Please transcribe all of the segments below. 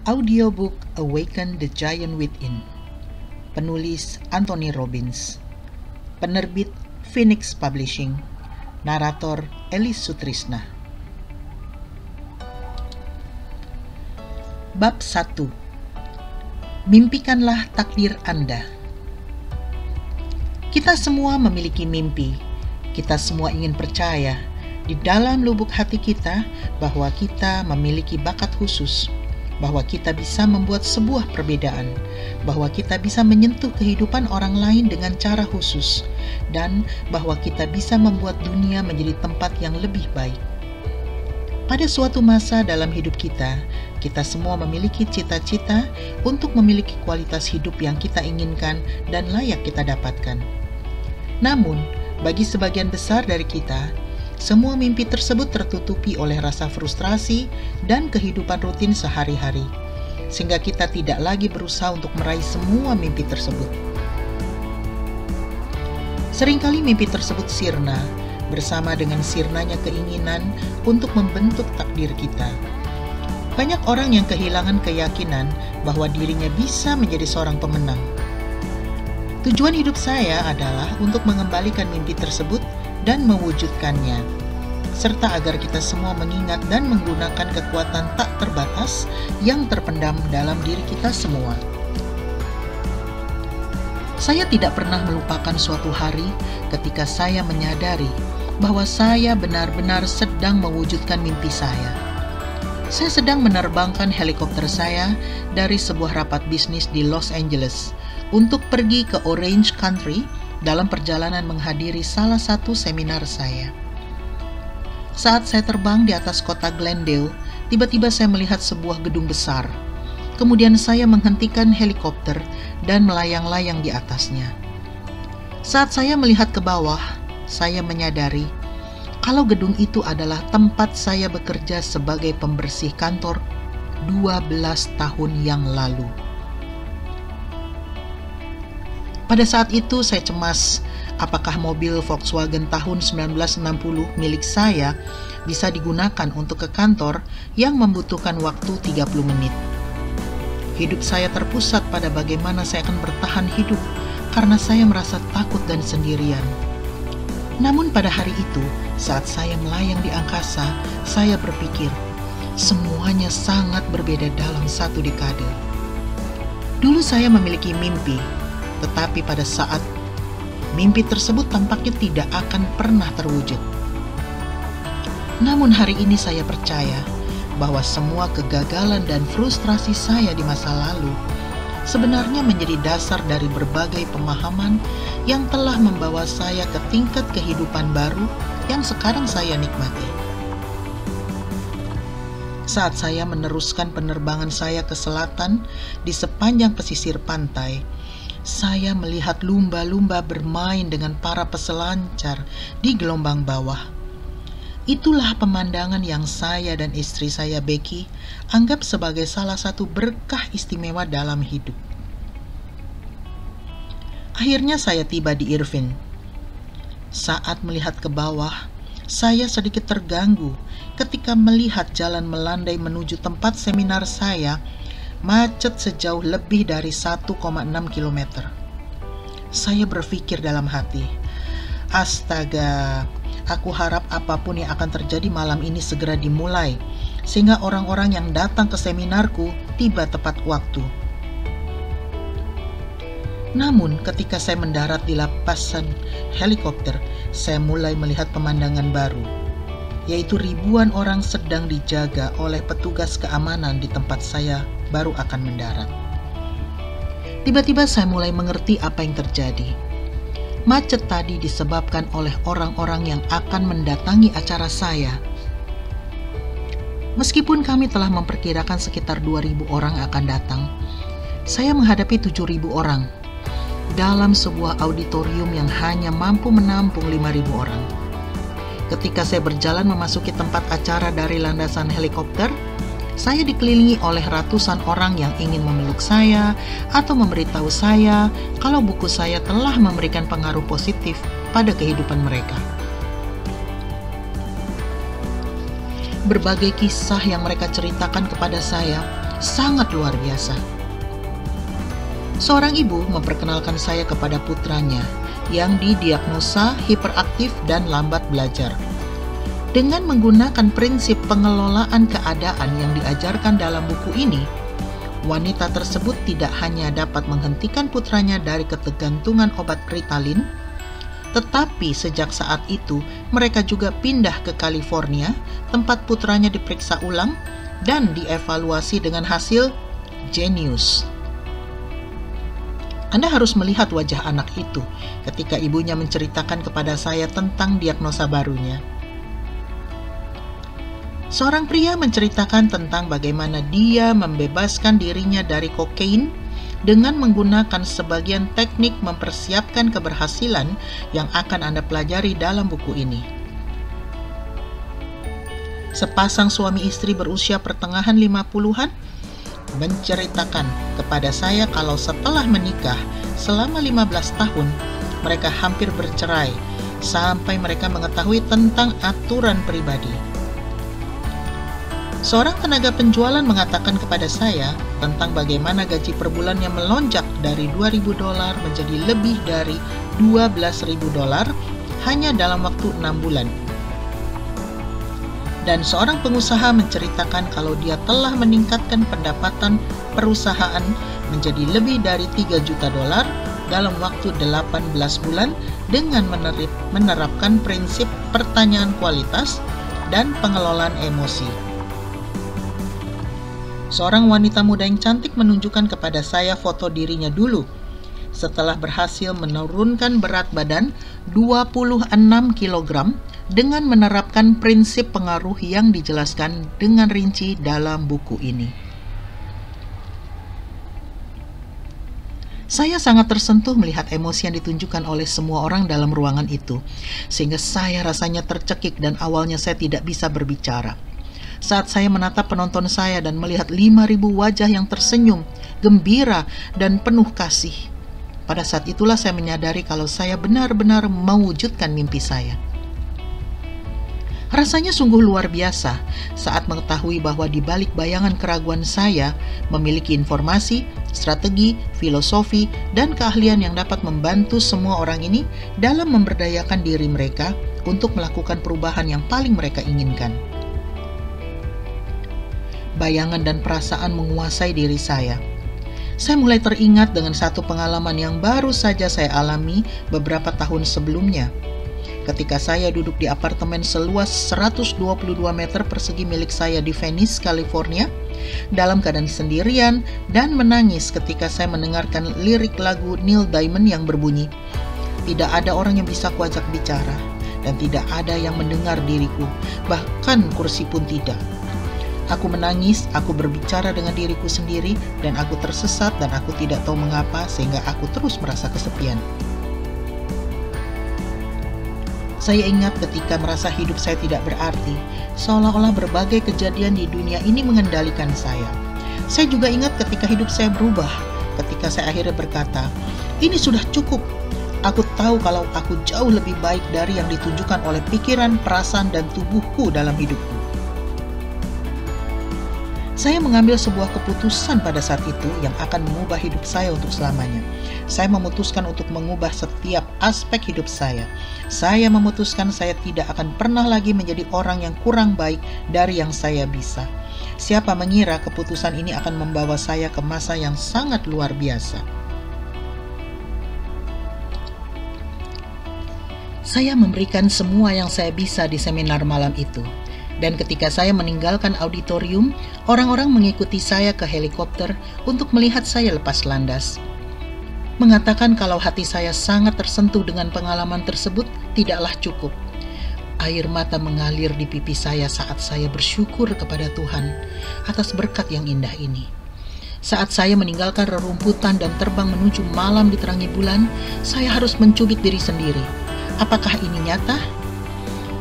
Audiobook Awaken the Giant Within. Penulis Anthony Robbins. Penerbit Phoenix Publishing. Narator Elis Sutrisna. Bab 1. Mimpikanlah takdir Anda. Kita semua memiliki mimpi. Kita semua ingin percaya di dalam lubuk hati kita bahwa kita memiliki bakat khusus, bahwa kita bisa membuat sebuah perbedaan, bahwa kita bisa menyentuh kehidupan orang lain dengan cara khusus, dan bahwa kita bisa membuat dunia menjadi tempat yang lebih baik. Pada suatu masa dalam hidup kita semua memiliki cita-cita untuk memiliki kualitas hidup yang kita inginkan dan layak kita dapatkan. Namun, bagi sebagian besar dari kita, semua mimpi tersebut tertutupi oleh rasa frustrasi dan kehidupan rutin sehari-hari, sehingga kita tidak lagi berusaha untuk meraih semua mimpi tersebut. Seringkali mimpi tersebut sirna, bersama dengan sirnanya keinginan untuk membentuk takdir kita. Banyak orang yang kehilangan keyakinan bahwa dirinya bisa menjadi seorang pemenang. Tujuan hidup saya adalah untuk mengembalikan mimpi tersebut dan mewujudkannya, serta agar kita semua mengingat dan menggunakan kekuatan tak terbatas yang terpendam dalam diri kita semua. Saya tidak pernah melupakan suatu hari ketika saya menyadari bahwa saya benar-benar sedang mewujudkan mimpi saya. Saya sedang menerbangkan helikopter saya dari sebuah rapat bisnis di Los Angeles untuk pergi ke Orange Country dalam perjalanan menghadiri salah satu seminar saya. Saat saya terbang di atas kota Glendale, tiba-tiba saya melihat sebuah gedung besar. Kemudian saya menghentikan helikopter dan melayang-layang di atasnya. Saat saya melihat ke bawah, saya menyadari kalau gedung itu adalah tempat saya bekerja sebagai pembersih kantor 12 tahun yang lalu. Pada saat itu saya cemas, apakah mobil Volkswagen tahun 1960 milik saya bisa digunakan untuk ke kantor yang membutuhkan waktu 30 menit. Hidup saya terpusat pada bagaimana saya akan bertahan hidup karena saya merasa takut dan sendirian. Namun pada hari itu, saat saya melayang di angkasa, saya berpikir, semuanya sangat berbeda dalam satu dekade. Dulu saya memiliki mimpi, tetapi pada saat mimpi tersebut tampaknya tidak akan pernah terwujud. Namun hari ini saya percaya bahwa semua kegagalan dan frustrasi saya di masa lalu sebenarnya menjadi dasar dari berbagai pemahaman yang telah membawa saya ke tingkat kehidupan baru yang sekarang saya nikmati. Saat saya meneruskan penerbangan saya ke selatan di sepanjang pesisir pantai, saya melihat lumba-lumba bermain dengan para peselancar di gelombang bawah. Itulah pemandangan yang saya dan istri saya Becky anggap sebagai salah satu berkah istimewa dalam hidup. Akhirnya saya tiba di Irvine. Saat melihat ke bawah, saya sedikit terganggu ketika melihat jalan melandai menuju tempat seminar saya macet sejauh lebih dari 1,6 km. Saya berpikir dalam hati, astaga, aku harap apapun yang akan terjadi malam ini segera dimulai, sehingga orang-orang yang datang ke seminarku tiba tepat waktu. Namun ketika saya mendarat di lapasan helikopter, saya mulai melihat pemandangan baru, yaitu ribuan orang sedang dijaga oleh petugas keamanan di tempat saya baru akan mendarat. Tiba-tiba saya mulai mengerti apa yang terjadi. Macet tadi disebabkan oleh orang-orang yang akan mendatangi acara saya. Meskipun kami telah memperkirakan sekitar 2.000 orang akan datang, saya menghadapi 7.000 orang dalam sebuah auditorium yang hanya mampu menampung 5.000 orang. Ketika saya berjalan memasuki tempat acara dari landasan helikopter, saya dikelilingi oleh ratusan orang yang ingin memeluk saya atau memberitahu saya kalau buku saya telah memberikan pengaruh positif pada kehidupan mereka. Berbagai kisah yang mereka ceritakan kepada saya sangat luar biasa. Seorang ibu memperkenalkan saya kepada putranya yang didiagnosa hiperaktif dan lambat belajar. Dengan menggunakan prinsip pengelolaan keadaan yang diajarkan dalam buku ini, wanita tersebut tidak hanya dapat menghentikan putranya dari ketergantungan obat Ritalin, tetapi sejak saat itu mereka juga pindah ke California, tempat putranya diperiksa ulang dan dievaluasi dengan hasil jenius. Anda harus melihat wajah anak itu ketika ibunya menceritakan kepada saya tentang diagnosa barunya. Seorang pria menceritakan tentang bagaimana dia membebaskan dirinya dari kokain dengan menggunakan sebagian teknik mempersiapkan keberhasilan yang akan Anda pelajari dalam buku ini. Sepasang suami istri berusia pertengahan 50-an menceritakan kepada saya kalau setelah menikah selama 15 tahun, mereka hampir bercerai sampai mereka mengetahui tentang aturan pribadi. Seorang tenaga penjualan mengatakan kepada saya tentang bagaimana gaji per bulannya melonjak dari $2.000 menjadi lebih dari $12.000 hanya dalam waktu 6 bulan. Dan seorang pengusaha menceritakan kalau dia telah meningkatkan pendapatan perusahaan menjadi lebih dari $3 juta dalam waktu 18 bulan dengan menerapkan prinsip pertanyaan kualitas dan pengelolaan emosi. Seorang wanita muda yang cantik menunjukkan kepada saya foto dirinya dulu setelah berhasil menurunkan berat badan 26 kg dengan menerapkan prinsip pengaruh yang dijelaskan dengan rinci dalam buku ini. Saya sangat tersentuh melihat emosi yang ditunjukkan oleh semua orang dalam ruangan itu, sehingga saya rasanya tercekik dan awalnya saya tidak bisa berbicara. Saat saya menatap penonton saya dan melihat 5.000 wajah yang tersenyum, gembira, dan penuh kasih, pada saat itulah saya menyadari kalau saya benar-benar mewujudkan mimpi saya. Rasanya sungguh luar biasa saat mengetahui bahwa di balik bayangan keraguan saya memiliki informasi, strategi, filosofi, dan keahlian yang dapat membantu semua orang ini dalam memberdayakan diri mereka untuk melakukan perubahan yang paling mereka inginkan. Bayangan dan perasaan menguasai diri saya. Saya mulai teringat dengan satu pengalaman yang baru saja saya alami beberapa tahun sebelumnya. Ketika saya duduk di apartemen seluas 122 meter persegi milik saya di Venice, California, dalam keadaan sendirian dan menangis ketika saya mendengarkan lirik lagu Neil Diamond yang berbunyi, "Tidak ada orang yang bisa kuajak bicara, dan tidak ada yang mendengar diriku, bahkan kursi pun tidak. Aku menangis, aku berbicara dengan diriku sendiri, dan aku tersesat dan aku tidak tahu mengapa sehingga aku terus merasa kesepian." Saya ingat ketika merasa hidup saya tidak berarti, seolah-olah berbagai kejadian di dunia ini mengendalikan saya. Saya juga ingat ketika hidup saya berubah, ketika saya akhirnya berkata, "Ini sudah cukup. Aku tahu kalau aku jauh lebih baik dari yang ditunjukkan oleh pikiran, perasaan, dan tubuhku dalam hidupku." Saya mengambil sebuah keputusan pada saat itu yang akan mengubah hidup saya untuk selamanya. Saya memutuskan untuk mengubah setiap aspek hidup saya. Saya memutuskan saya tidak akan pernah lagi menjadi orang yang kurang baik dari yang saya bisa. Siapa mengira keputusan ini akan membawa saya ke masa yang sangat luar biasa. Saya memberikan semua yang saya bisa di seminar malam itu. Dan ketika saya meninggalkan auditorium, orang-orang mengikuti saya ke helikopter untuk melihat saya lepas landas. Mengatakan kalau hati saya sangat tersentuh dengan pengalaman tersebut tidaklah cukup. Air mata mengalir di pipi saya saat saya bersyukur kepada Tuhan atas berkat yang indah ini. Saat saya meninggalkan rerumputan dan terbang menuju malam diterangi bulan, saya harus mencubit diri sendiri. Apakah ini nyata?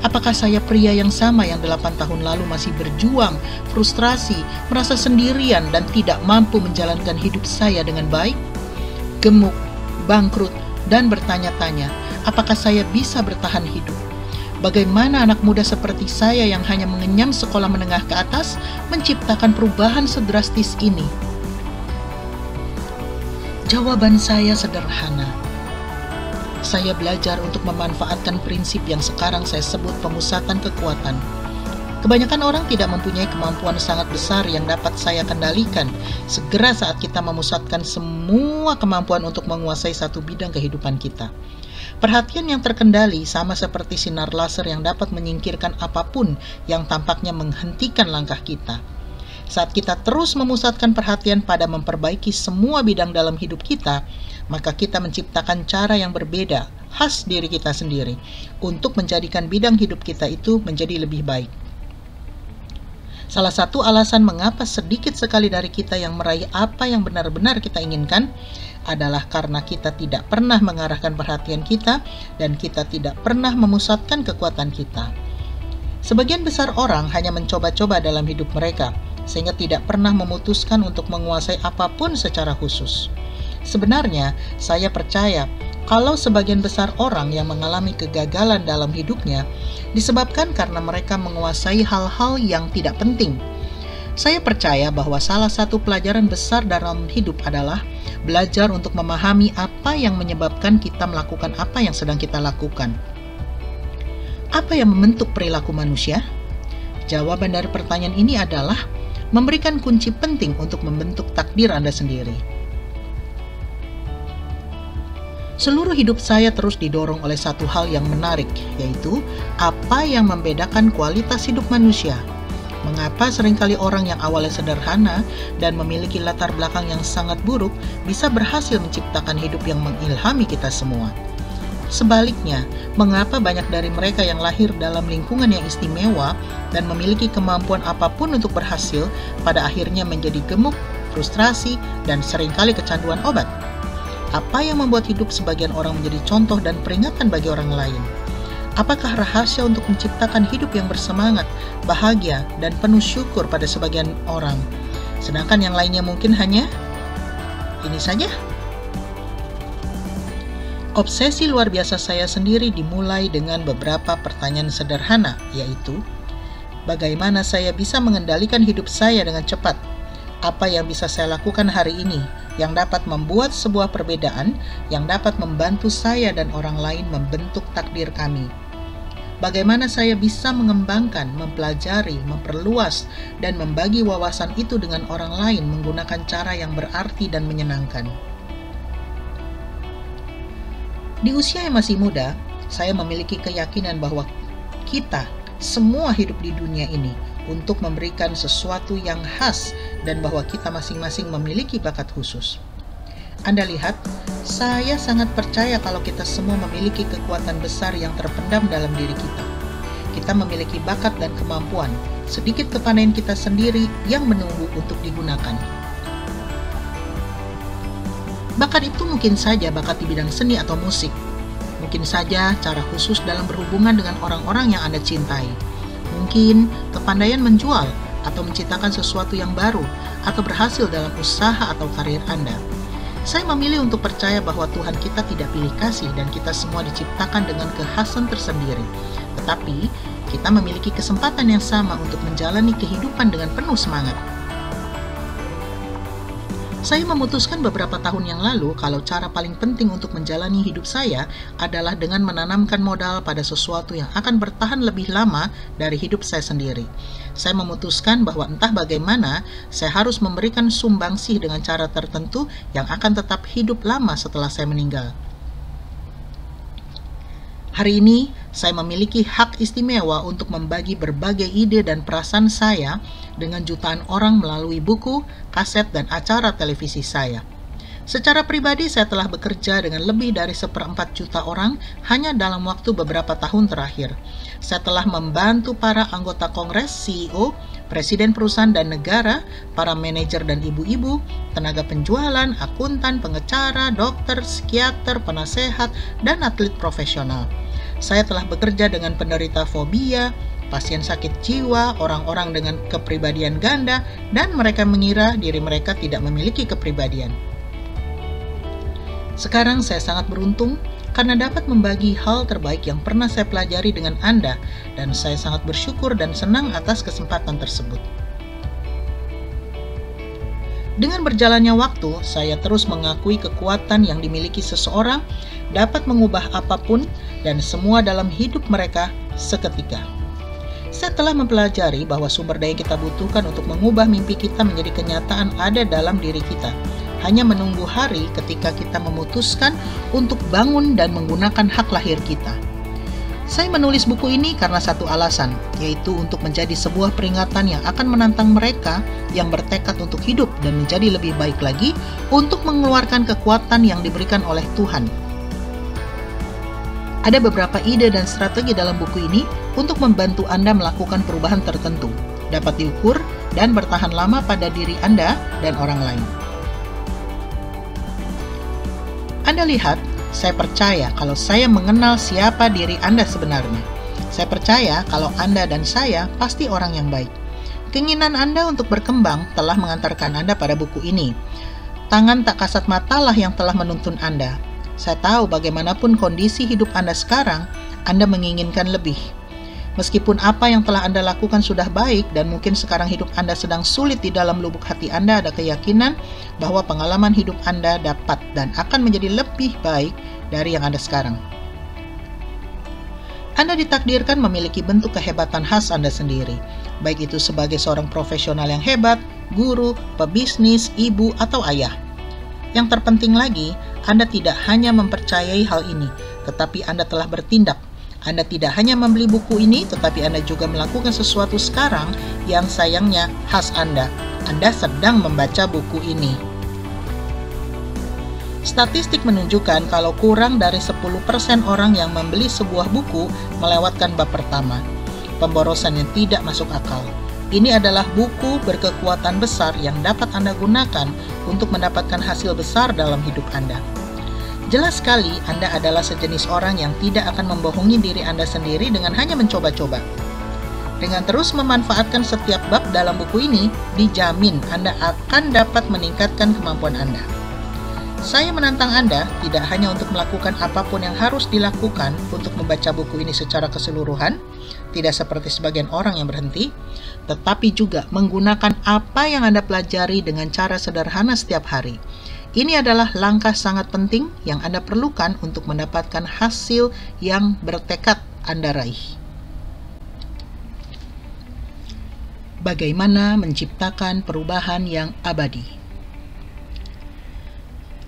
Apakah saya pria yang sama yang 8 tahun lalu masih berjuang, frustrasi, merasa sendirian dan tidak mampu menjalankan hidup saya dengan baik? Gemuk, bangkrut, dan bertanya-tanya, apakah saya bisa bertahan hidup? Bagaimana anak muda seperti saya yang hanya mengenyam sekolah menengah ke atas menciptakan perubahan sedrastis ini? Jawaban saya sederhana. Saya belajar untuk memanfaatkan prinsip yang sekarang saya sebut pemusatan kekuatan. Kebanyakan orang tidak mempunyai kemampuan sangat besar yang dapat saya kendalikan segera saat kita memusatkan semua kemampuan untuk menguasai satu bidang kehidupan kita. Perhatian yang terkendali sama seperti sinar laser yang dapat menyingkirkan apapun yang tampaknya menghentikan langkah kita. Saat kita terus memusatkan perhatian pada memperbaiki semua bidang dalam hidup kita, maka kita menciptakan cara yang berbeda, khas diri kita sendiri, untuk menjadikan bidang hidup kita itu menjadi lebih baik. Salah satu alasan mengapa sedikit sekali dari kita yang meraih apa yang benar-benar kita inginkan adalah karena kita tidak pernah mengarahkan perhatian kita dan kita tidak pernah memusatkan kekuatan kita. Sebagian besar orang hanya mencoba-coba dalam hidup mereka, sehingga tidak pernah memutuskan untuk menguasai apapun secara khusus. Sebenarnya, saya percaya kalau sebagian besar orang yang mengalami kegagalan dalam hidupnya disebabkan karena mereka menguasai hal-hal yang tidak penting. Saya percaya bahwa salah satu pelajaran besar dalam hidup adalah belajar untuk memahami apa yang menyebabkan kita melakukan apa yang sedang kita lakukan. Apa yang membentuk perilaku manusia? Jawaban dari pertanyaan ini adalah memberikan kunci penting untuk membentuk takdir Anda sendiri. Seluruh hidup saya terus didorong oleh satu hal yang menarik, yaitu apa yang membedakan kualitas hidup manusia. Mengapa seringkali orang yang awalnya sederhana dan memiliki latar belakang yang sangat buruk bisa berhasil menciptakan hidup yang mengilhami kita semua? Sebaliknya, mengapa banyak dari mereka yang lahir dalam lingkungan yang istimewa dan memiliki kemampuan apapun untuk berhasil, pada akhirnya menjadi gemuk, frustrasi, dan seringkali kecanduan obat? Apa yang membuat hidup sebagian orang menjadi contoh dan peringatan bagi orang lain? Apakah rahasia untuk menciptakan hidup yang bersemangat, bahagia, dan penuh syukur pada sebagian orang, sedangkan yang lainnya mungkin hanya ini saja? Obsesi luar biasa saya sendiri dimulai dengan beberapa pertanyaan sederhana, yaitu, bagaimana saya bisa mengendalikan hidup saya dengan cepat? Apa yang bisa saya lakukan hari ini yang dapat membuat sebuah perbedaan yang dapat membantu saya dan orang lain membentuk takdir kami? Bagaimana saya bisa mengembangkan, mempelajari, memperluas, dan membagi wawasan itu dengan orang lain menggunakan cara yang berarti dan menyenangkan? Di usia yang masih muda, saya memiliki keyakinan bahwa kita semua hidup di dunia ini untuk memberikan sesuatu yang khas dan bahwa kita masing-masing memiliki bakat khusus. Anda lihat, saya sangat percaya kalau kita semua memiliki kekuatan besar yang terpendam dalam diri kita. Kita memiliki bakat dan kemampuan, sedikit kepanen kita sendiri yang menunggu untuk digunakan. Bakat itu mungkin saja bakat di bidang seni atau musik. Mungkin saja cara khusus dalam berhubungan dengan orang-orang yang Anda cintai. Mungkin kepandaian menjual atau menciptakan sesuatu yang baru atau berhasil dalam usaha atau karir Anda. Saya memilih untuk percaya bahwa Tuhan kita tidak pilih kasih dan kita semua diciptakan dengan kekhasan tersendiri. Tetapi, kita memiliki kesempatan yang sama untuk menjalani kehidupan dengan penuh semangat. Saya memutuskan beberapa tahun yang lalu kalau cara paling penting untuk menjalani hidup saya adalah dengan menanamkan modal pada sesuatu yang akan bertahan lebih lama dari hidup saya sendiri. Saya memutuskan bahwa entah bagaimana, saya harus memberikan sumbangsih dengan cara tertentu yang akan tetap hidup lama setelah saya meninggal. Hari ini, saya memiliki hak istimewa untuk membagi berbagai ide dan perasaan saya dengan jutaan orang melalui buku, kaset, dan acara televisi saya. Secara pribadi, saya telah bekerja dengan lebih dari 1/4 juta orang hanya dalam waktu beberapa tahun terakhir. Saya telah membantu para anggota Kongres, CEO, presiden perusahaan dan negara, para manajer dan ibu-ibu, tenaga penjualan, akuntan, pengacara, dokter, psikiater, penasehat, dan atlet profesional. Saya telah bekerja dengan penderita fobia, pasien sakit jiwa, orang-orang dengan kepribadian ganda, dan mereka mengira diri mereka tidak memiliki kepribadian. Sekarang saya sangat beruntung karena dapat membagi hal terbaik yang pernah saya pelajari dengan Anda, dan saya sangat bersyukur dan senang atas kesempatan tersebut. Dengan berjalannya waktu, saya terus mengakui kekuatan yang dimiliki seseorang dapat mengubah apapun dan semua dalam hidup mereka seketika. Saya telah mempelajari bahwa sumber daya yang kita butuhkan untuk mengubah mimpi kita menjadi kenyataan ada dalam diri kita. Hanya menunggu hari ketika kita memutuskan untuk bangun dan menggunakan hak lahir kita. Saya menulis buku ini karena satu alasan, yaitu untuk menjadi sebuah peringatan yang akan menantang mereka yang bertekad untuk hidup dan menjadi lebih baik lagi untuk mengeluarkan kekuatan yang diberikan oleh Tuhan. Ada beberapa ide dan strategi dalam buku ini untuk membantu Anda melakukan perubahan tertentu, dapat diukur dan bertahan lama pada diri Anda dan orang lain. Anda lihat, saya percaya kalau saya mengenal siapa diri Anda sebenarnya. Saya percaya kalau Anda dan saya pasti orang yang baik. Keinginan Anda untuk berkembang telah mengantarkan Anda pada buku ini. Tangan tak kasat matalah yang telah menuntun Anda. Saya tahu bagaimanapun kondisi hidup Anda sekarang, Anda menginginkan lebih. Meskipun apa yang telah Anda lakukan sudah baik dan mungkin sekarang hidup Anda sedang sulit, di dalam lubuk hati Anda ada keyakinan bahwa pengalaman hidup Anda dapat dan akan menjadi lebih baik dari yang ada sekarang. Anda ditakdirkan memiliki bentuk kehebatan khas Anda sendiri, baik itu sebagai seorang profesional yang hebat, guru, pebisnis, ibu, atau ayah. Yang terpenting lagi, Anda tidak hanya mempercayai hal ini, tetapi Anda telah bertindak. Anda tidak hanya membeli buku ini, tetapi Anda juga melakukan sesuatu sekarang yang sayangnya khas Anda. Anda sedang membaca buku ini. Statistik menunjukkan kalau kurang dari 10% orang yang membeli sebuah buku melewatkan bab pertama. Pemborosan yang tidak masuk akal. Ini adalah buku berkekuatan besar yang dapat Anda gunakan untuk mendapatkan hasil besar dalam hidup Anda. Jelas sekali Anda adalah sejenis orang yang tidak akan membohongi diri Anda sendiri dengan hanya mencoba-coba. Dengan terus memanfaatkan setiap bab dalam buku ini, dijamin Anda akan dapat meningkatkan kemampuan Anda. Saya menantang Anda tidak hanya untuk melakukan apapun yang harus dilakukan untuk membaca buku ini secara keseluruhan, tidak seperti sebagian orang yang berhenti, tetapi juga menggunakan apa yang Anda pelajari dengan cara sederhana setiap hari. Ini adalah langkah sangat penting yang Anda perlukan untuk mendapatkan hasil yang bertekad Anda raih. Bagaimana menciptakan perubahan yang abadi?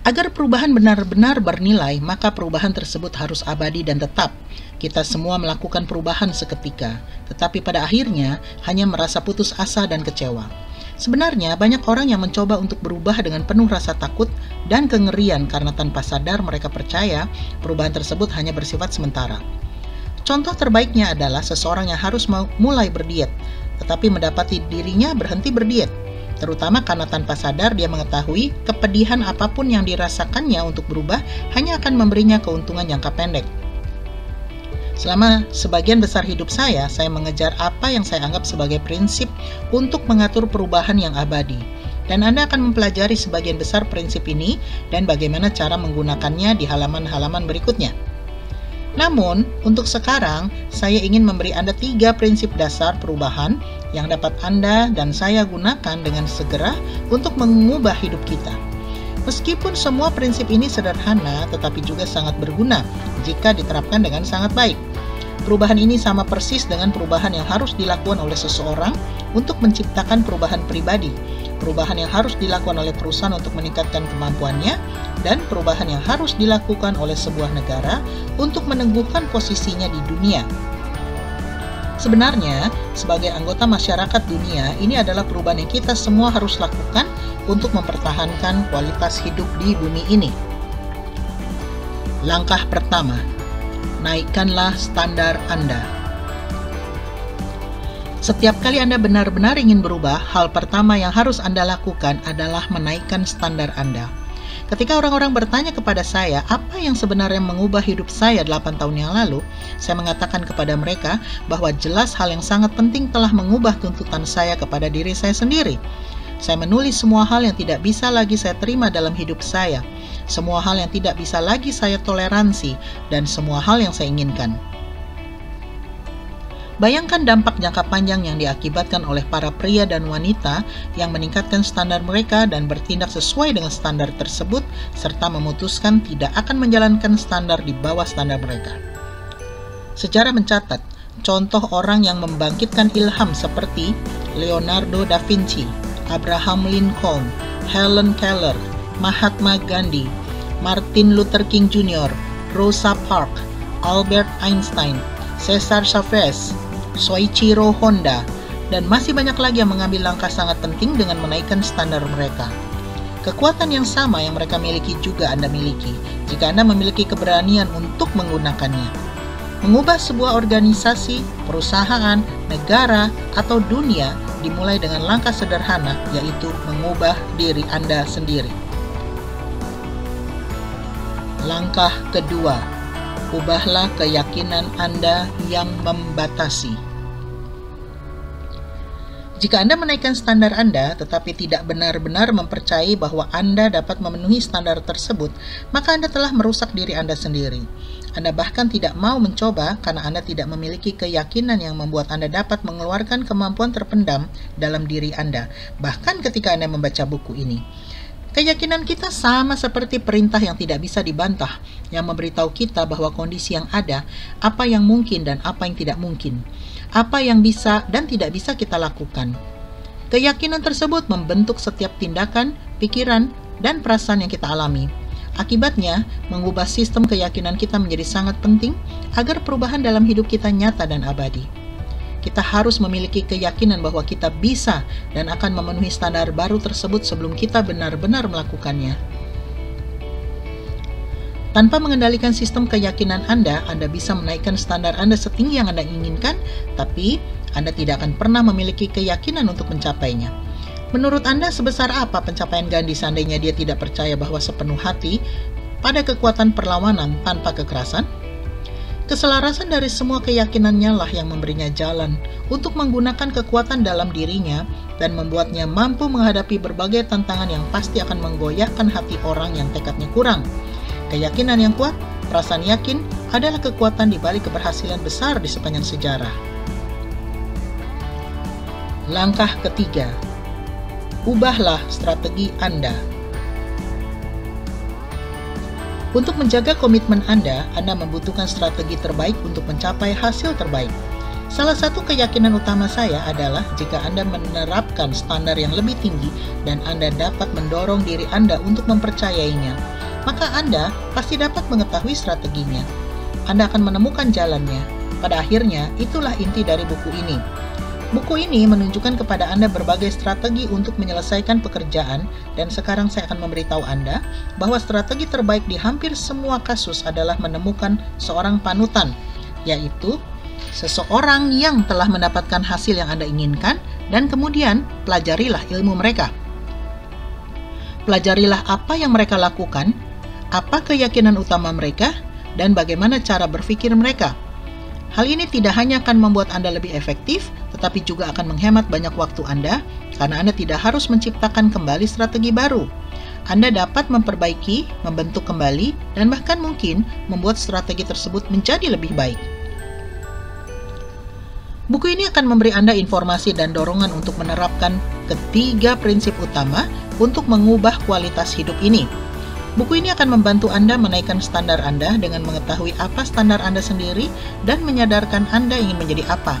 Agar perubahan benar-benar bernilai, maka perubahan tersebut harus abadi dan tetap. Kita semua melakukan perubahan seketika, tetapi pada akhirnya hanya merasa putus asa dan kecewa. Sebenarnya banyak orang yang mencoba untuk berubah dengan penuh rasa takut dan kengerian karena tanpa sadar mereka percaya perubahan tersebut hanya bersifat sementara. Contoh terbaiknya adalah seseorang yang harus mulai berdiet, tetapi mendapati dirinya berhenti berdiet, terutama karena tanpa sadar dia mengetahui kepedihan apapun yang dirasakannya untuk berubah hanya akan memberinya keuntungan jangka pendek. Selama sebagian besar hidup saya mengejar apa yang saya anggap sebagai prinsip untuk mengatur perubahan yang abadi. Dan Anda akan mempelajari sebagian besar prinsip ini dan bagaimana cara menggunakannya di halaman-halaman berikutnya. Namun, untuk sekarang, saya ingin memberi Anda 3 prinsip dasar perubahan yang dapat Anda dan saya gunakan dengan segera untuk mengubah hidup kita. Meskipun semua prinsip ini sederhana, tetapi juga sangat berguna jika diterapkan dengan sangat baik. Perubahan ini sama persis dengan perubahan yang harus dilakukan oleh seseorang untuk menciptakan perubahan pribadi, perubahan yang harus dilakukan oleh perusahaan untuk meningkatkan kemampuannya, dan perubahan yang harus dilakukan oleh sebuah negara untuk meneguhkan posisinya di dunia. Sebenarnya, sebagai anggota masyarakat dunia, ini adalah perubahan yang kita semua harus lakukan untuk mempertahankan kualitas hidup di bumi ini. Langkah pertama, naikkanlah standar Anda. Setiap kali Anda benar-benar ingin berubah, hal pertama yang harus Anda lakukan adalah menaikkan standar Anda. Ketika orang-orang bertanya kepada saya, apa yang sebenarnya mengubah hidup saya 8 tahun yang lalu, saya mengatakan kepada mereka bahwa jelas hal yang sangat penting telah mengubah tuntutan saya kepada diri saya sendiri. Saya menulis semua hal yang tidak bisa lagi saya terima dalam hidup saya. semua hal yang tidak bisa lagi saya toleransi, dan semua hal yang saya inginkan. Bayangkan dampak jangka panjang yang diakibatkan oleh para pria dan wanita yang meningkatkan standar mereka dan bertindak sesuai dengan standar tersebut, serta memutuskan tidak akan menjalankan standar di bawah standar mereka. Sejarah mencatat contoh orang yang membangkitkan ilham seperti Leonardo da Vinci, Abraham Lincoln, Helen Keller, Mahatma Gandhi, Martin Luther King Jr., Rosa Parks, Albert Einstein, Cesar Chavez, Soichiro Honda, dan masih banyak lagi yang mengambil langkah sangat penting dengan menaikkan standar mereka. Kekuatan yang sama yang mereka miliki juga Anda miliki jika Anda memiliki keberanian untuk menggunakannya. Mengubah sebuah organisasi, perusahaan, negara, atau dunia dimulai dengan langkah sederhana, yaitu mengubah diri Anda sendiri. Langkah kedua, ubahlah keyakinan Anda yang membatasi. Jika Anda menaikkan standar Anda, tetapi tidak benar-benar mempercayai bahwa Anda dapat memenuhi standar tersebut, maka Anda telah merusak diri Anda sendiri. Anda bahkan tidak mau mencoba karena Anda tidak memiliki keyakinan yang membuat Anda dapat mengeluarkan kemampuan terpendam dalam diri Anda, bahkan ketika Anda membaca buku ini. Keyakinan kita sama seperti perintah yang tidak bisa dibantah, yang memberitahu kita bahwa kondisi yang ada, apa yang mungkin dan apa yang tidak mungkin, apa yang bisa dan tidak bisa kita lakukan. Keyakinan tersebut membentuk setiap tindakan, pikiran, dan perasaan yang kita alami. Akibatnya, mengubah sistem keyakinan kita menjadi sangat penting agar perubahan dalam hidup kita nyata dan abadi. Kita harus memiliki keyakinan bahwa kita bisa dan akan memenuhi standar baru tersebut sebelum kita benar-benar melakukannya. Tanpa mengendalikan sistem keyakinan Anda bisa menaikkan standar Anda setinggi yang Anda inginkan, tapi Anda tidak akan pernah memiliki keyakinan untuk mencapainya. Menurut Anda, sebesar apa pencapaian Gandhi seandainya dia tidak percaya bahwa sepenuh hati pada kekuatan perlawanan tanpa kekerasan? Keselarasan dari semua keyakinannya lah yang memberinya jalan untuk menggunakan kekuatan dalam dirinya dan membuatnya mampu menghadapi berbagai tantangan yang pasti akan menggoyahkan hati orang yang tekadnya kurang. Keyakinan yang kuat, perasaan yakin, adalah kekuatan di balik keberhasilan besar di sepanjang sejarah. Langkah ketiga, ubahlah strategi Anda. Untuk menjaga komitmen Anda membutuhkan strategi terbaik untuk mencapai hasil terbaik. Salah satu keyakinan utama saya adalah jika Anda menerapkan standar yang lebih tinggi dan Anda dapat mendorong diri Anda untuk mempercayainya, maka Anda pasti dapat mengetahui strateginya. Anda akan menemukan jalannya. Pada akhirnya, itulah inti dari buku ini. Buku ini menunjukkan kepada Anda berbagai strategi untuk menyelesaikan pekerjaan, dan sekarang saya akan memberitahu Anda bahwa strategi terbaik di hampir semua kasus adalah menemukan seorang panutan, yaitu seseorang yang telah mendapatkan hasil yang Anda inginkan, dan kemudian pelajarilah ilmu mereka. Pelajarilah apa yang mereka lakukan, apa keyakinan utama mereka, dan bagaimana cara berpikir mereka. Hal ini tidak hanya akan membuat Anda lebih efektif, tetapi juga akan menghemat banyak waktu Anda, karena Anda tidak harus menciptakan kembali strategi baru. Anda dapat memperbaiki, membentuk kembali, dan bahkan mungkin membuat strategi tersebut menjadi lebih baik. Buku ini akan memberi Anda informasi dan dorongan untuk menerapkan ketiga prinsip utama untuk mengubah kualitas hidup ini. Buku ini akan membantu Anda menaikkan standar Anda dengan mengetahui apa standar Anda sendiri dan menyadarkan Anda ingin menjadi apa.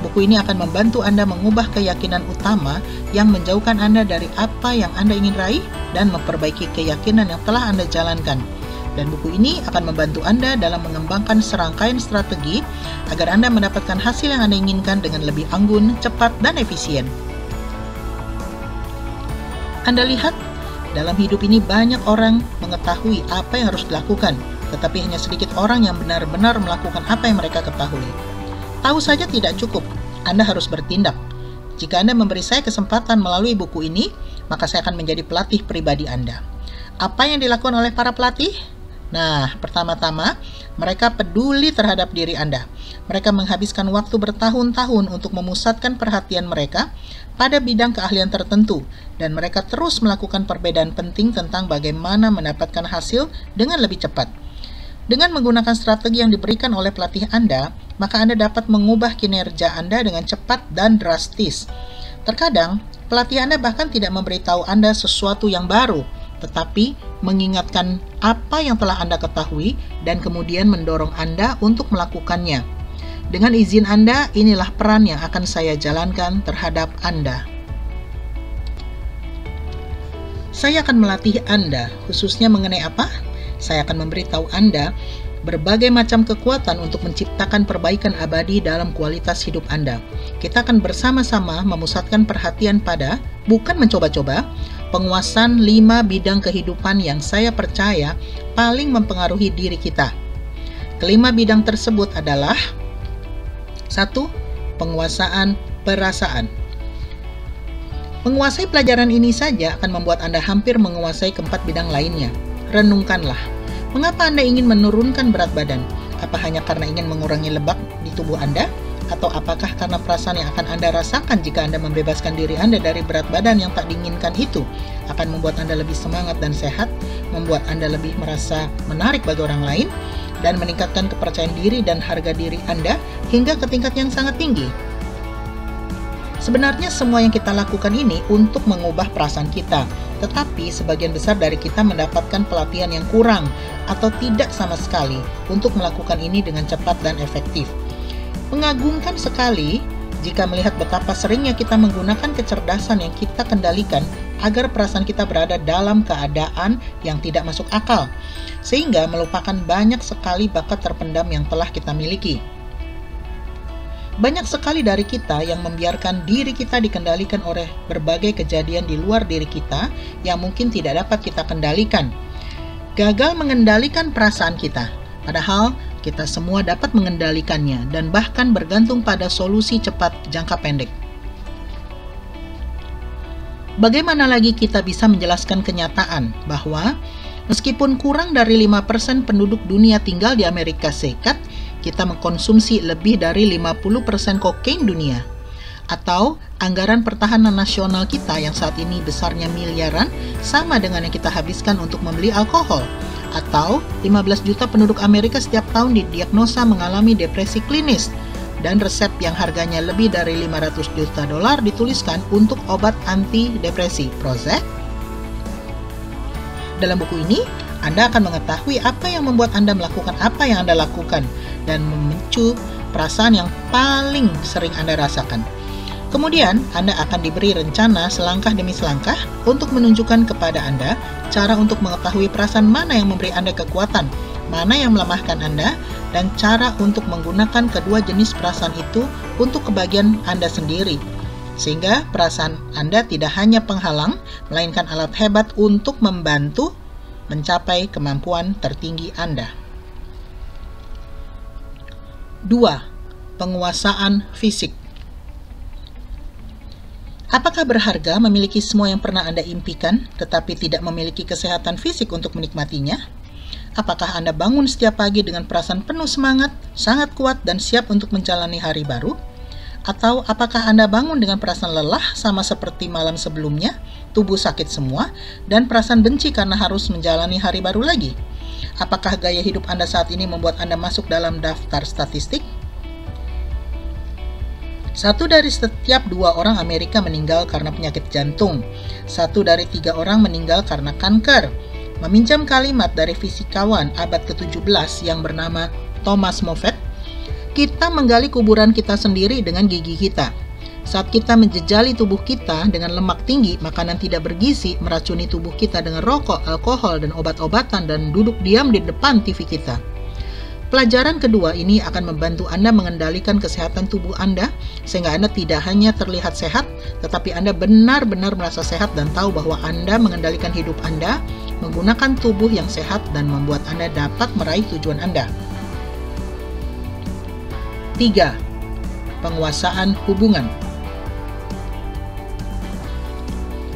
Buku ini akan membantu Anda mengubah keyakinan utama yang menjauhkan Anda dari apa yang Anda ingin raih dan memperbaiki keyakinan yang telah Anda jalankan. Dan buku ini akan membantu Anda dalam mengembangkan serangkaian strategi agar Anda mendapatkan hasil yang Anda inginkan dengan lebih anggun, cepat, dan efisien. Anda lihat, dalam hidup ini banyak orang mengetahui apa yang harus dilakukan, tetapi hanya sedikit orang yang benar-benar melakukan apa yang mereka ketahui. Tahu saja tidak cukup, Anda harus bertindak. Jika Anda memberi saya kesempatan melalui buku ini, maka saya akan menjadi pelatih pribadi Anda. Apa yang dilakukan oleh para pelatih? Nah, pertama-tama, mereka peduli terhadap diri Anda. Mereka menghabiskan waktu bertahun-tahun untuk memusatkan perhatian mereka pada bidang keahlian tertentu, dan mereka terus melakukan perbedaan penting tentang bagaimana mendapatkan hasil dengan lebih cepat. Dengan menggunakan strategi yang diberikan oleh pelatih Anda, maka Anda dapat mengubah kinerja Anda dengan cepat dan drastis. Terkadang, pelatih Anda bahkan tidak memberitahu Anda sesuatu yang baru, tetapi mengingatkan apa yang telah Anda ketahui dan kemudian mendorong Anda untuk melakukannya. Dengan izin Anda, inilah peran yang akan saya jalankan terhadap Anda. Saya akan melatih Anda, khususnya mengenai apa? Saya akan memberitahu Anda berbagai macam kekuatan untuk menciptakan perbaikan abadi dalam kualitas hidup Anda. Kita akan bersama-sama memusatkan perhatian pada, bukan mencoba-coba, penguasaan 5 bidang kehidupan yang saya percaya paling mempengaruhi diri kita. Kelima bidang tersebut adalah 1. Penguasaan perasaan. Menguasai pelajaran ini saja akan membuat Anda hampir menguasai keempat bidang lainnya. Renungkanlah, mengapa Anda ingin menurunkan berat badan? Apa hanya karena ingin mengurangi lemak di tubuh Anda? Atau apakah karena perasaan yang akan Anda rasakan jika Anda membebaskan diri Anda dari berat badan yang tak diinginkan itu akan membuat Anda lebih semangat dan sehat, membuat Anda lebih merasa menarik bagi orang lain, dan meningkatkan kepercayaan diri dan harga diri Anda hingga ke tingkat yang sangat tinggi? Sebenarnya semua yang kita lakukan ini untuk mengubah perasaan kita, tetapi sebagian besar dari kita mendapatkan pelatihan yang kurang atau tidak sama sekali untuk melakukan ini dengan cepat dan efektif. Mengagumkan sekali jika melihat betapa seringnya kita menggunakan kecerdasan yang kita kendalikan agar perasaan kita berada dalam keadaan yang tidak masuk akal, sehingga melupakan banyak sekali bakat terpendam yang telah kita miliki. Banyak sekali dari kita yang membiarkan diri kita dikendalikan oleh berbagai kejadian di luar diri kita yang mungkin tidak dapat kita kendalikan. Gagal mengendalikan perasaan kita, padahal kita semua dapat mengendalikannya dan bahkan bergantung pada solusi cepat jangka pendek. Bagaimana lagi kita bisa menjelaskan kenyataan bahwa meskipun kurang dari 5% penduduk dunia tinggal di Amerika Serikat, kita mengkonsumsi lebih dari 50% kokain dunia. Atau anggaran pertahanan nasional kita yang saat ini besarnya miliaran sama dengan yang kita habiskan untuk membeli alkohol. Atau 15 juta penduduk Amerika setiap tahun didiagnosa mengalami depresi klinis. Dan resep yang harganya lebih dari 500 juta dolar dituliskan untuk obat anti-depresi, Prozac. Dalam buku ini, Anda akan mengetahui apa yang membuat Anda melakukan apa yang Anda lakukan dan memicu perasaan yang paling sering Anda rasakan. Kemudian, Anda akan diberi rencana selangkah demi selangkah untuk menunjukkan kepada Anda cara untuk mengetahui perasaan mana yang memberi Anda kekuatan, mana yang melemahkan Anda, dan cara untuk menggunakan kedua jenis perasaan itu untuk kebahagiaan Anda sendiri. Sehingga perasaan Anda tidak hanya penghalang, melainkan alat hebat untuk membantu mencapai kemampuan tertinggi Anda. 2. Penguasaan fisik. Apakah berharga memiliki semua yang pernah Anda impikan, tetapi tidak memiliki kesehatan fisik untuk menikmatinya? Apakah Anda bangun setiap pagi dengan perasaan penuh semangat, sangat kuat, dan siap untuk menjalani hari baru? Atau apakah Anda bangun dengan perasaan lelah sama seperti malam sebelumnya, tubuh sakit semua, dan perasaan benci karena harus menjalani hari baru lagi? Apakah gaya hidup Anda saat ini membuat Anda masuk dalam daftar statistik? 1 dari setiap 2 orang Amerika meninggal karena penyakit jantung. 1 dari 3 orang meninggal karena kanker. Meminjam kalimat dari fisikawan abad ke-17 yang bernama Thomas Moffett, kita menggali kuburan kita sendiri dengan gigi kita. Saat kita menjejali tubuh kita dengan lemak tinggi, makanan tidak bergizi, meracuni tubuh kita dengan rokok, alkohol, dan obat-obatan, dan duduk diam di depan TV kita. Pelajaran kedua ini akan membantu Anda mengendalikan kesehatan tubuh Anda, sehingga Anda tidak hanya terlihat sehat, tetapi Anda benar-benar merasa sehat dan tahu bahwa Anda mengendalikan hidup Anda, menggunakan tubuh yang sehat, dan membuat Anda dapat meraih tujuan Anda. 3. Penguasaan hubungan.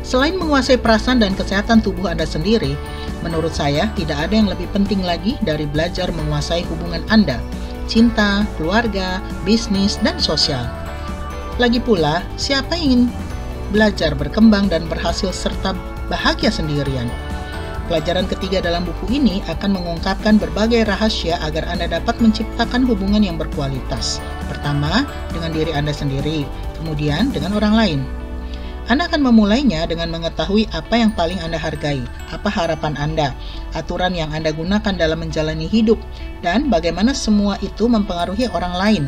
Selain menguasai perasaan dan kesehatan tubuh Anda sendiri, menurut saya tidak ada yang lebih penting lagi dari belajar menguasai hubungan Anda, cinta, keluarga, bisnis, dan sosial. Lagi pula, siapa yang ingin belajar berkembang dan berhasil serta bahagia sendirian? Pelajaran ketiga dalam buku ini akan mengungkapkan berbagai rahasia agar Anda dapat menciptakan hubungan yang berkualitas. Pertama, dengan diri Anda sendiri, kemudian dengan orang lain. Anda akan memulainya dengan mengetahui apa yang paling Anda hargai, apa harapan Anda, aturan yang Anda gunakan dalam menjalani hidup, dan bagaimana semua itu mempengaruhi orang lain.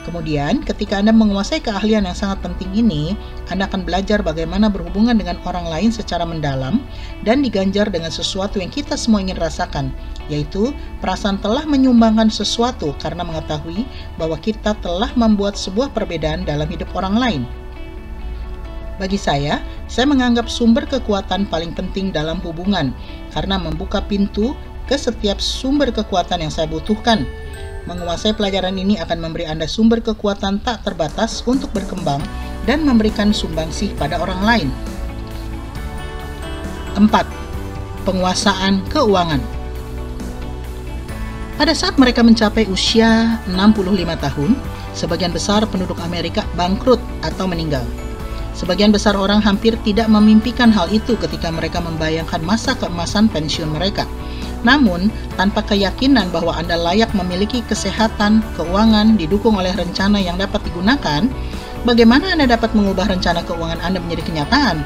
Kemudian, ketika Anda menguasai keahlian yang sangat penting ini, Anda akan belajar bagaimana berhubungan dengan orang lain secara mendalam dan diganjar dengan sesuatu yang kita semua ingin rasakan, yaitu perasaan telah menyumbangkan sesuatu karena mengetahui bahwa kita telah membuat sebuah perbedaan dalam hidup orang lain. Bagi saya menganggap sumber kekuatan paling penting dalam hubungan karena membuka pintu ke setiap sumber kekuatan yang saya butuhkan. Menguasai pelajaran ini akan memberi Anda sumber kekuatan tak terbatas untuk berkembang dan memberikan sumbangsih pada orang lain. 4. Penguasaan keuangan. Pada saat mereka mencapai usia 65 tahun, sebagian besar penduduk Amerika bangkrut atau meninggal. Sebagian besar orang hampir tidak memimpikan hal itu ketika mereka membayangkan masa keemasan pensiun mereka. Namun, tanpa keyakinan bahwa Anda layak memiliki kesehatan, keuangan, didukung oleh rencana yang dapat digunakan, bagaimana Anda dapat mengubah rencana keuangan Anda menjadi kenyataan?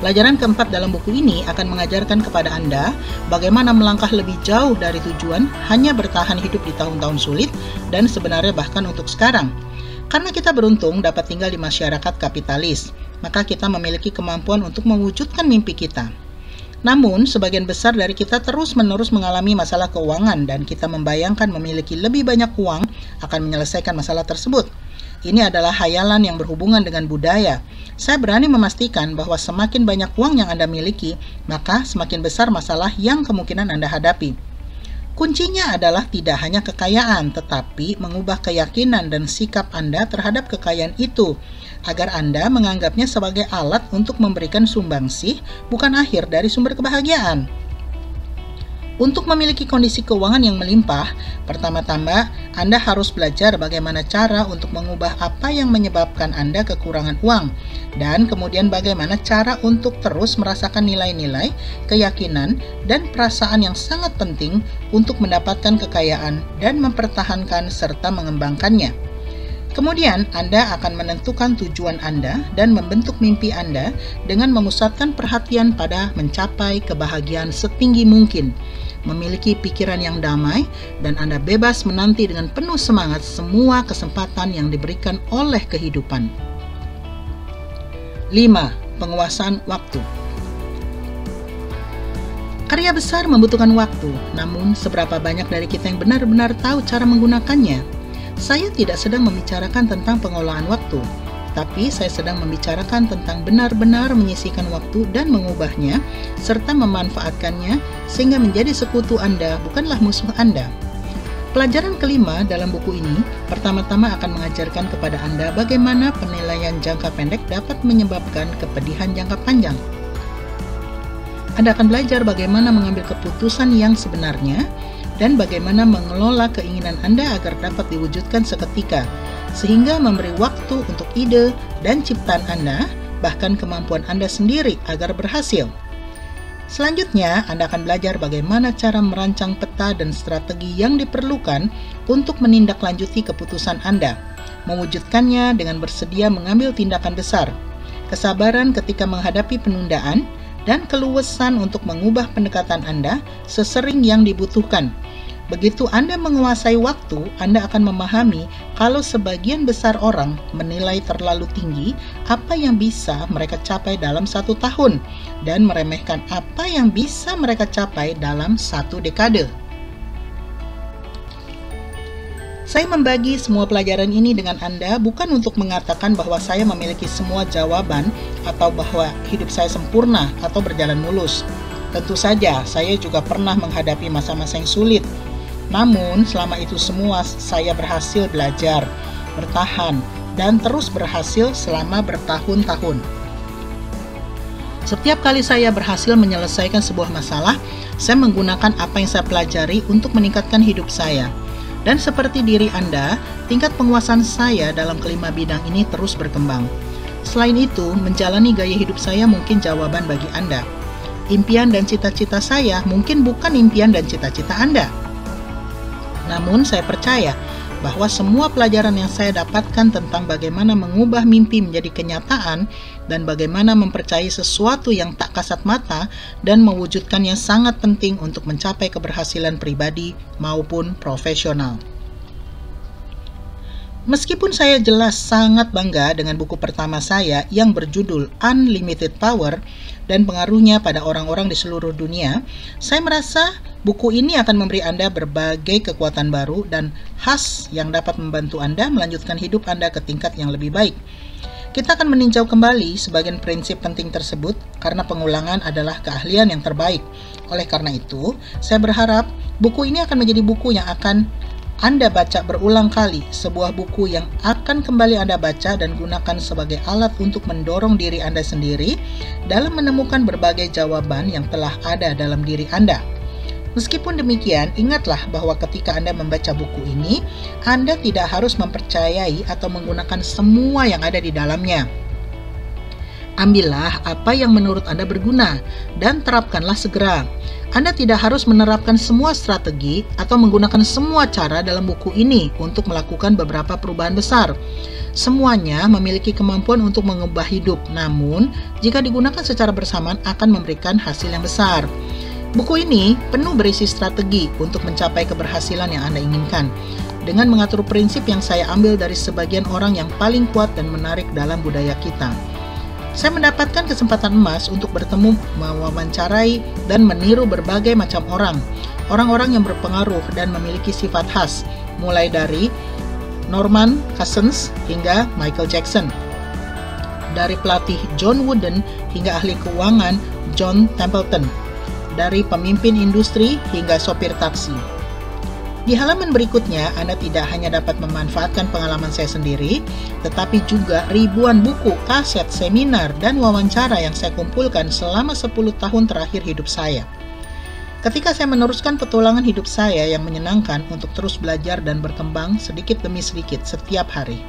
Pelajaran keempat dalam buku ini akan mengajarkan kepada Anda bagaimana melangkah lebih jauh dari tujuan hanya bertahan hidup di tahun-tahun sulit dan sebenarnya bahkan untuk sekarang. Karena kita beruntung dapat tinggal di masyarakat kapitalis, maka kita memiliki kemampuan untuk mewujudkan mimpi kita. Namun, sebagian besar dari kita terus-menerus mengalami masalah keuangan dan kita membayangkan memiliki lebih banyak uang akan menyelesaikan masalah tersebut. Ini adalah khayalan yang berhubungan dengan budaya. Saya berani memastikan bahwa semakin banyak uang yang Anda miliki, maka semakin besar masalah yang kemungkinan Anda hadapi. Kuncinya adalah tidak hanya kekayaan, tetapi mengubah keyakinan dan sikap Anda terhadap kekayaan itu, agar Anda menganggapnya sebagai alat untuk memberikan sumbangsih, bukan akhir dari sumber kebahagiaan. Untuk memiliki kondisi keuangan yang melimpah, pertama-tama Anda harus belajar bagaimana cara untuk mengubah apa yang menyebabkan Anda kekurangan uang, dan kemudian bagaimana cara untuk terus merasakan nilai-nilai, keyakinan, dan perasaan yang sangat penting untuk mendapatkan kekayaan dan mempertahankan serta mengembangkannya. Kemudian, Anda akan menentukan tujuan Anda dan membentuk mimpi Anda dengan memusatkan perhatian pada mencapai kebahagiaan setinggi mungkin, memiliki pikiran yang damai, dan Anda bebas menanti dengan penuh semangat semua kesempatan yang diberikan oleh kehidupan. 5. Penguasaan waktu. Karya besar membutuhkan waktu, namun seberapa banyak dari kita yang benar-benar tahu cara menggunakannya? Saya tidak sedang membicarakan tentang pengolahan waktu, tapi saya sedang membicarakan tentang benar-benar menyisihkan waktu dan mengubahnya, serta memanfaatkannya sehingga menjadi sekutu Anda, bukanlah musuh Anda. Pelajaran kelima dalam buku ini pertama-tama akan mengajarkan kepada Anda bagaimana penilaian jangka pendek dapat menyebabkan kepedihan jangka panjang. Anda akan belajar bagaimana mengambil keputusan yang sebenarnya dan bagaimana mengelola keinginan Anda agar dapat diwujudkan seketika, sehingga memberi waktu untuk ide dan ciptaan Anda, bahkan kemampuan Anda sendiri agar berhasil. Selanjutnya, Anda akan belajar bagaimana cara merancang peta dan strategi yang diperlukan untuk menindaklanjuti keputusan Anda, mewujudkannya dengan bersedia mengambil tindakan besar, kesabaran ketika menghadapi penundaan, dan keluasan untuk mengubah pendekatan Anda sesering yang dibutuhkan. Begitu Anda menguasai waktu, Anda akan memahami kalau sebagian besar orang menilai terlalu tinggi apa yang bisa mereka capai dalam 1 tahun dan meremehkan apa yang bisa mereka capai dalam 1 dekade. Saya membagi semua pelajaran ini dengan Anda bukan untuk mengatakan bahwa saya memiliki semua jawaban atau bahwa hidup saya sempurna atau berjalan mulus. Tentu saja, saya juga pernah menghadapi masa-masa yang sulit. Namun, selama itu semua saya berhasil belajar, bertahan, dan terus berhasil selama bertahun-tahun. Setiap kali saya berhasil menyelesaikan sebuah masalah, saya menggunakan apa yang saya pelajari untuk meningkatkan hidup saya. Dan seperti diri Anda, tingkat penguasaan saya dalam kelima bidang ini terus berkembang. Selain itu, menjalani gaya hidup saya mungkin jawaban bagi Anda. Impian dan cita-cita saya mungkin bukan impian dan cita-cita Anda. Namun, saya percaya bahwa semua pelajaran yang saya dapatkan tentang bagaimana mengubah mimpi menjadi kenyataan dan bagaimana mempercayai sesuatu yang tak kasat mata dan mewujudkannya sangat penting untuk mencapai keberhasilan pribadi maupun profesional. Meskipun saya jelas sangat bangga dengan buku pertama saya yang berjudul Unlimited Power dan pengaruhnya pada orang-orang di seluruh dunia, saya merasa buku ini akan memberi Anda berbagai kekuatan baru dan khas yang dapat membantu Anda melanjutkan hidup Anda ke tingkat yang lebih baik. Kita akan meninjau kembali sebagian prinsip penting tersebut karena pengulangan adalah keahlian yang terbaik. Oleh karena itu, saya berharap buku ini akan menjadi buku yang akan Anda baca berulang kali, sebuah buku yang akan kembali Anda baca dan gunakan sebagai alat untuk mendorong diri Anda sendiri dalam menemukan berbagai jawaban yang telah ada dalam diri Anda. Meskipun demikian, ingatlah bahwa ketika Anda membaca buku ini, Anda tidak harus mempercayai atau menggunakan semua yang ada di dalamnya. Ambillah apa yang menurut Anda berguna dan terapkanlah segera. Anda tidak harus menerapkan semua strategi atau menggunakan semua cara dalam buku ini untuk melakukan beberapa perubahan besar. Semuanya memiliki kemampuan untuk mengubah hidup, namun jika digunakan secara bersamaan akan memberikan hasil yang besar. Buku ini penuh berisi strategi untuk mencapai keberhasilan yang Anda inginkan, dengan mengatur prinsip yang saya ambil dari sebagian orang yang paling kuat dan menarik dalam budaya kita. Saya mendapatkan kesempatan emas untuk bertemu, mewawancarai, dan meniru berbagai macam orang-orang yang berpengaruh dan memiliki sifat khas, mulai dari Norman Cousins hingga Michael Jackson, dari pelatih John Wooden hingga ahli keuangan John Templeton, dari pemimpin industri hingga sopir taksi. Di halaman berikutnya, Anda tidak hanya dapat memanfaatkan pengalaman saya sendiri, tetapi juga ribuan buku, kaset, seminar, dan wawancara yang saya kumpulkan selama 10 tahun terakhir hidup saya. Ketika saya meneruskan petualangan hidup saya yang menyenangkan untuk terus belajar dan berkembang sedikit demi sedikit setiap hari.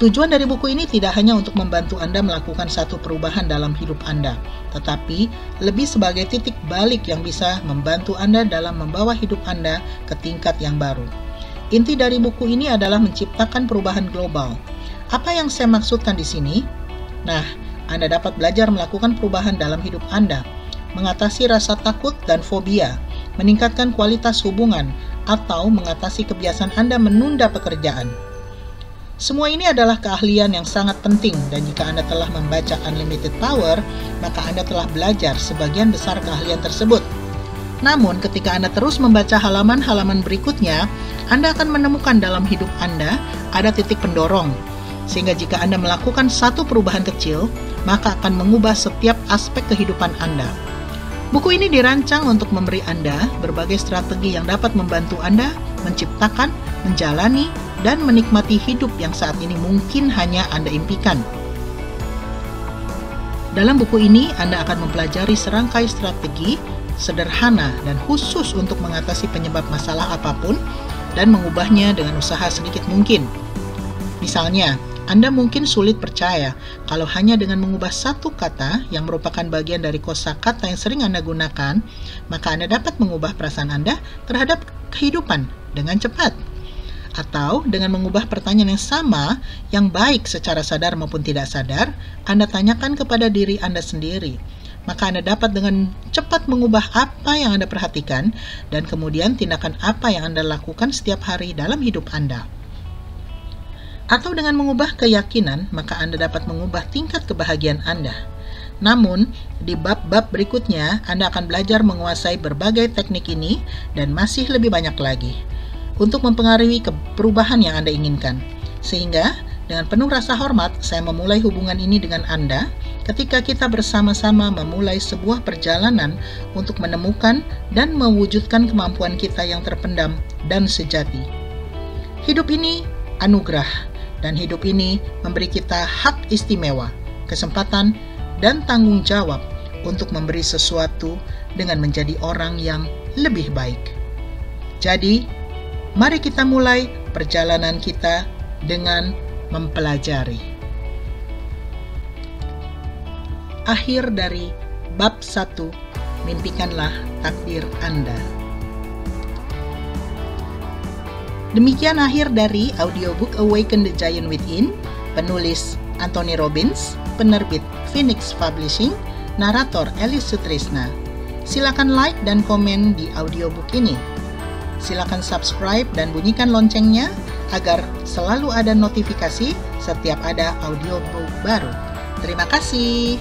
Tujuan dari buku ini tidak hanya untuk membantu Anda melakukan satu perubahan dalam hidup Anda, tetapi lebih sebagai titik balik yang bisa membantu Anda dalam membawa hidup Anda ke tingkat yang baru. Inti dari buku ini adalah menciptakan perubahan global. Apa yang saya maksudkan di sini? Nah, Anda dapat belajar melakukan perubahan dalam hidup Anda, mengatasi rasa takut dan fobia, meningkatkan kualitas hubungan, atau mengatasi kebiasaan Anda menunda pekerjaan. Semua ini adalah keahlian yang sangat penting, dan jika Anda telah membaca Unlimited Power, maka Anda telah belajar sebagian besar keahlian tersebut. Namun, ketika Anda terus membaca halaman-halaman berikutnya, Anda akan menemukan dalam hidup Anda ada titik pendorong, sehingga jika Anda melakukan satu perubahan kecil, maka akan mengubah setiap aspek kehidupan Anda. Buku ini dirancang untuk memberi Anda berbagai strategi yang dapat membantu Anda menciptakan, menjalani, dan menikmati hidup yang saat ini mungkin hanya Anda impikan. Dalam buku ini, Anda akan mempelajari serangkai strategi sederhana dan khusus untuk mengatasi penyebab masalah apapun dan mengubahnya dengan usaha sedikit mungkin. Misalnya, Anda mungkin sulit percaya kalau hanya dengan mengubah satu kata yang merupakan bagian dari kosakata yang sering Anda gunakan, maka Anda dapat mengubah perasaan Anda terhadap kehidupan dengan cepat. Atau dengan mengubah pertanyaan yang sama, yang baik secara sadar maupun tidak sadar, Anda tanyakan kepada diri Anda sendiri. Maka Anda dapat dengan cepat mengubah apa yang Anda perhatikan dan kemudian tindakan apa yang Anda lakukan setiap hari dalam hidup Anda. Atau dengan mengubah keyakinan, maka Anda dapat mengubah tingkat kebahagiaan Anda. Namun, di bab-bab berikutnya, Anda akan belajar menguasai berbagai teknik ini dan masih lebih banyak lagi untuk mempengaruhi perubahan yang Anda inginkan. Sehingga, dengan penuh rasa hormat, saya memulai hubungan ini dengan Anda ketika kita bersama-sama memulai sebuah perjalanan untuk menemukan dan mewujudkan kemampuan kita yang terpendam dan sejati. Hidup ini anugerah, dan hidup ini memberi kita hak istimewa, kesempatan, dan tanggung jawab untuk memberi sesuatu dengan menjadi orang yang lebih baik. Jadi, mari kita mulai perjalanan kita dengan mempelajari. Akhir dari bab 1, mimpikanlah takdir Anda. Demikian akhir dari audiobook Awaken the Giant Within, penulis Anthony Robbins, penerbit Phoenix Publishing, narator Elis Sutrisna. Silakan like dan komen di audiobook ini. Silakan subscribe dan bunyikan loncengnya agar selalu ada notifikasi setiap ada audiobook baru. Terima kasih.